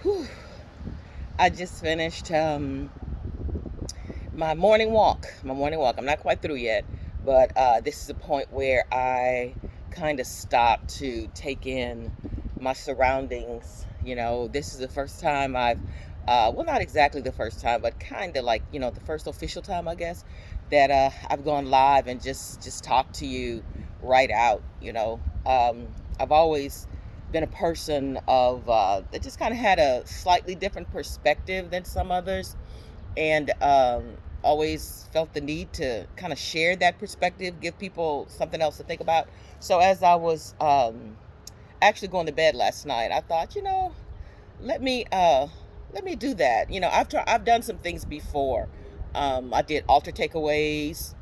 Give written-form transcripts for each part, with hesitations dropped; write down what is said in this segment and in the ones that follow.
Whew. I just finished my morning walk. My morning walk. I'm not quite through yet, but this is a point where I kind of stop to take in my surroundings. This is the first time well, not exactly the first time, but kind of like, the first official time, I guess, that I've gone live and just talked to you right out. I've always been a person of that just kind of had a slightly different perspective than some others, and always felt the need to kind of share that perspective, give people something else to think about. So as I was actually going to bed last night, I thought, let me uh, let me do that. I've done some things before. I did altar takeaways,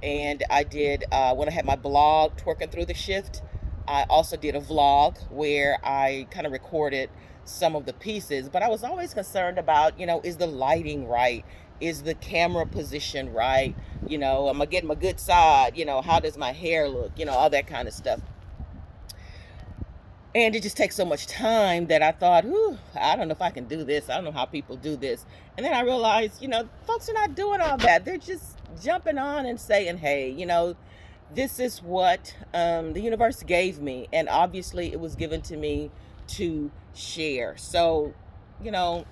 and I did when I had my blog, Twerking Through the Shift. I also did a vlog where I kind of recorded some of the pieces, but I was always concerned about, is the lighting right? Is the camera position right? Am I getting my good side? How does my hair look? All that kind of stuff. And it just takes so much time that I thought, "Ooh, I don't know if I can do this. I don't know how people do this." And then I realized, folks are not doing all that. They're just jumping on and saying, hey, this is what the universe gave me. And obviously, it was given to me to share. So, you know,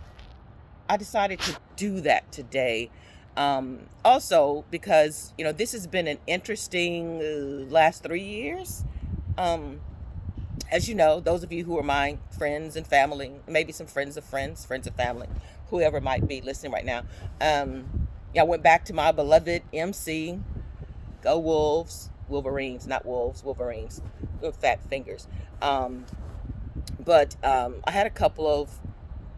I decided to do that today. Also, because, this has been an interesting last 3 years. Um, as you know, those of you who are my friends and family, maybe some friends of friends, friends of family, whoever might be listening right now, yeah, I went back to my beloved MC, go Wolves, Wolverines, not Wolves, Wolverines, little fat fingers. Um, but I had a couple of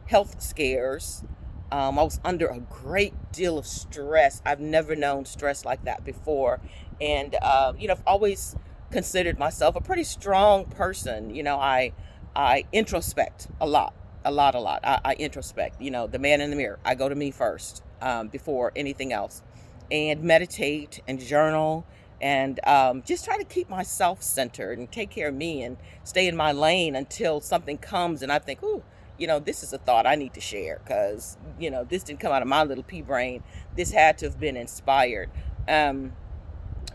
health scares. I was under a great deal of stress. I've never known stress like that before. And, I've always considered myself a pretty strong person. I introspect a lot, a lot, a lot. I introspect, the man in the mirror. I go to me first before anything else, and meditate and journal, and just try to keep myself centered and take care of me and stay in my lane until something comes and I think, ooh, this is a thought I need to share because, this didn't come out of my little pea brain. This had to have been inspired. Um,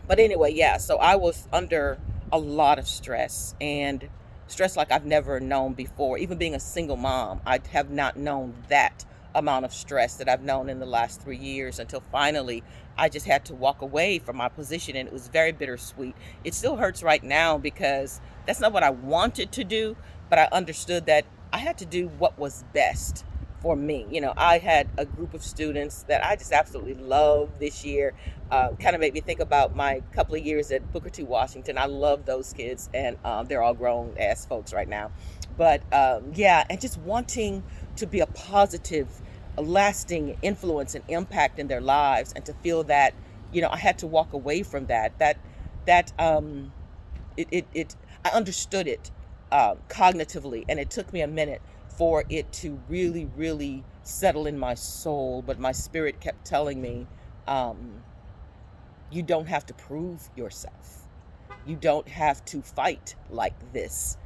but anyway, yeah, so I was under a lot of stress, and stress like I've never known before. Even being a single mom, I have not known that amount of stress that I've known in the last 3 years until finally I just had to walk away from my position, and it was very bittersweet. It still hurts right now because that's not what I wanted to do, but I understood that I had to do what was best for me. I had a group of students that I just absolutely love this year. Kind of made me think about my couple of years at Booker T. Washington. I love those kids, and they're all grown ass folks right now. But yeah, and just wanting to be a positive, a lasting influence and impact in their lives, and to feel that, I had to walk away from that. That I understood it cognitively, and it took me a minute for it to really, really settle in my soul. But my spirit kept telling me, um, you don't have to prove yourself. You don't have to fight like this.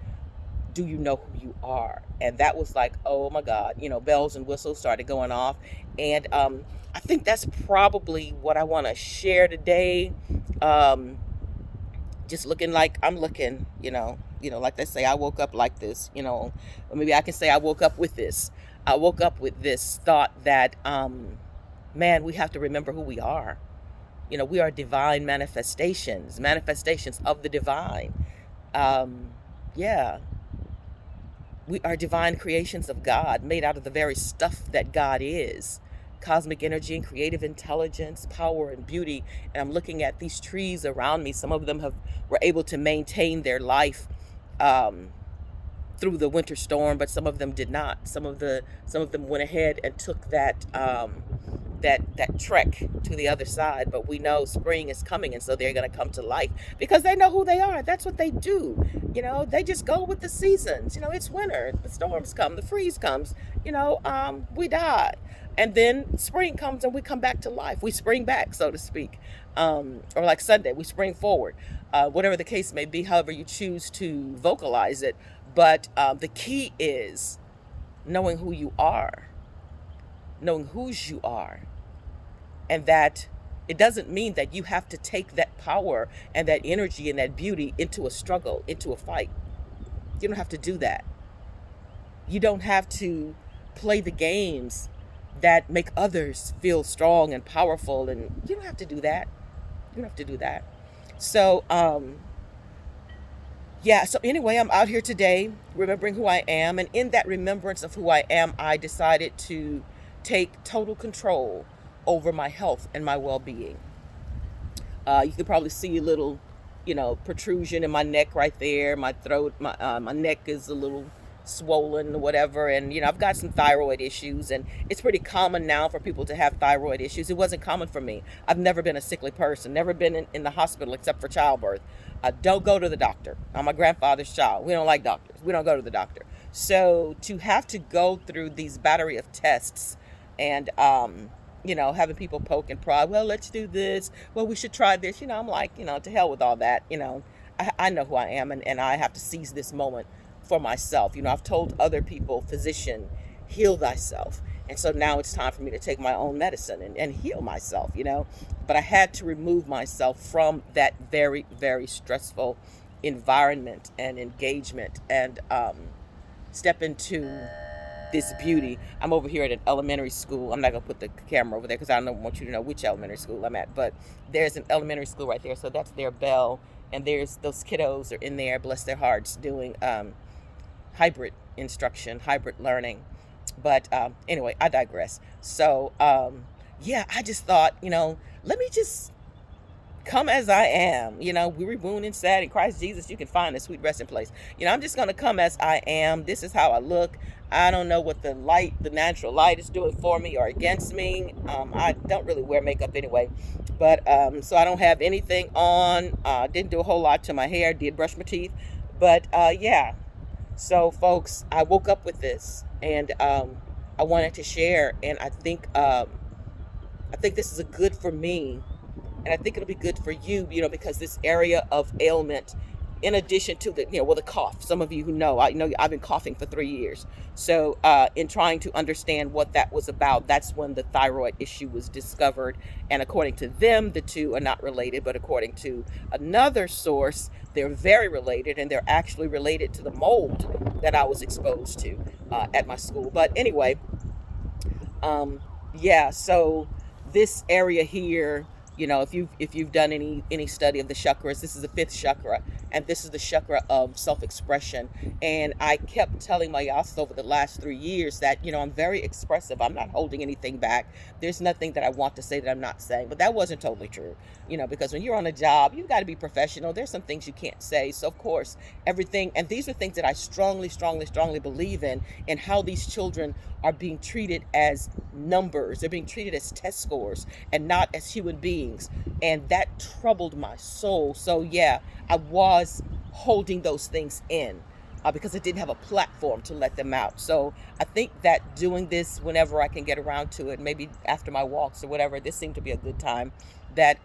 Do you know who you are? And that was like, oh my God, bells and whistles started going off. And I think that's probably what I want to share today. Um, just looking like I'm looking, like they say, I woke up like this, or maybe I can say I woke up with this. I woke up with this thought that, man, we have to remember who we are. We are divine manifestations, manifestations of the divine. Um, yeah, we are divine creations of God, made out of the very stuff that God is. Cosmic energy and creative intelligence, power and beauty. And I'm looking at these trees around me. Some of them were able to maintain their life um, through the winter storm, but some of them did not. Some of them went ahead and took that trek to the other side. But we know spring is coming, and so they're going to come to life because they know who they are. That's what they do. They just go with the seasons. It's winter, the storms come, the freeze comes. We die, and then spring comes and we come back to life. We spring back, so to speak, or like Sunday, we spring forward. Whatever the case may be, however you choose to vocalize it. But the key is knowing who you are, knowing whose you are, and that it doesn't mean that you have to take that power and that energy and that beauty into a struggle, into a fight. You don't have to do that. You don't have to play the games that make others feel strong and powerful, and you don't have to do that. You don't have to do that. So, yeah, so anyway, I'm out here today remembering who I am. And in that remembrance of who I am, I decided to take total control over my health and my well being. You can probably see a little, protrusion in my neck right there. My throat, my neck is a little swollen or whatever. And, I've got some thyroid issues, and it's pretty common now for people to have thyroid issues. It wasn't common for me. I've never been a sickly person, never been in the hospital except for childbirth. I don't go to the doctor. I'm my grandfather's child. We don't like doctors. We don't go to the doctor. So to have to go through these battery of tests and, having people poke and prod, well, let's do this. Well, we should try this. I'm like, to hell with all that. I know who I am, and I have to seize this moment for myself. I've told other people, physician, heal thyself. And so now it's time for me to take my own medicine and heal myself, But I had to remove myself from that very, very stressful environment and engagement and step into this beauty. I'm over here at an elementary school. I'm not going to put the camera over there because I don't want you to know which elementary school I'm at. But there's an elementary school right there. So that's their bell. And there's those kiddos are in there, bless their hearts, doing hybrid instruction, hybrid learning. But anyway, I digress. So, yeah, I just thought, let me just come as I am. Weary, wounded, and sad in Christ Jesus, you can find a sweet resting place. I'm just going to come as I am. This is how I look. I don't know what the natural light is doing for me or against me. I don't really wear makeup anyway. But so I don't have anything on. Didn't do a whole lot to my hair. Did brush my teeth. But yeah. So folks, I woke up with this, and I wanted to share. And I think this is a good for me. And I think it'll be good for you, because this area of ailment, in addition to the cough. Some of you who know, I've been coughing for 3 years. So in trying to understand what that was about, that's when the thyroid issue was discovered. And according to them, the two are not related. But according to another source, they're very related. And they're actually related to the mold that I was exposed to at my school. But anyway, yeah, so this area here, if you've done any study of the chakras, this is the fifth chakra, and this is the chakra of self-expression. And I kept telling my yas over the last 3 years that, I'm very expressive. I'm not holding anything back. There's nothing that I want to say that I'm not saying. But that wasn't totally true, because when you're on a job, you've got to be professional. There's some things you can't say. So, of course, everything, and these are things that I strongly, strongly, strongly believe in, and how these children are being treated as numbers. They're being treated as test scores and not as human beings. And that troubled my soul. So yeah, I was holding those things in because I didn't have a platform to let them out. So I think that doing this whenever I can get around to it, maybe after my walks or whatever, this seemed to be a good time that,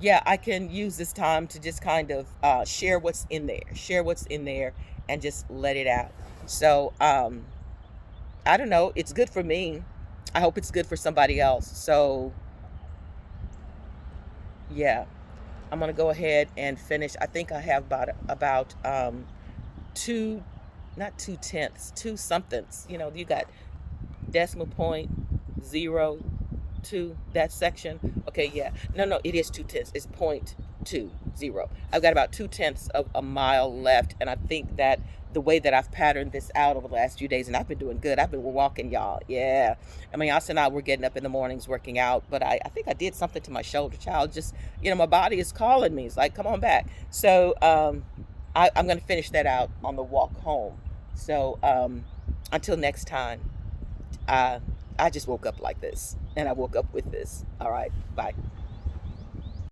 yeah, I can use this time to just kind of share what's in there and just let it out. So, I don't know. It's good for me. I hope it's good for somebody else. So, yeah, I'm gonna go ahead and finish. I think I have about two, not 2/10, two somethings. You got decimal point 0.2 that section. Okay, yeah. No, it is 2/10. It's 0.20. I've got about 2/10 of a mile left, and I think that the way that I've patterned this out over the last few days, and I've been doing good. I've been walking, y'all. Yeah. I mean, Austin and I were getting up in the mornings working out, but I think I did something to my shoulder, child. Just, my body is calling me. It's like, come on back. So I'm going to finish that out on the walk home. So until next time, I just woke up like this, and I woke up with this. All right. Bye.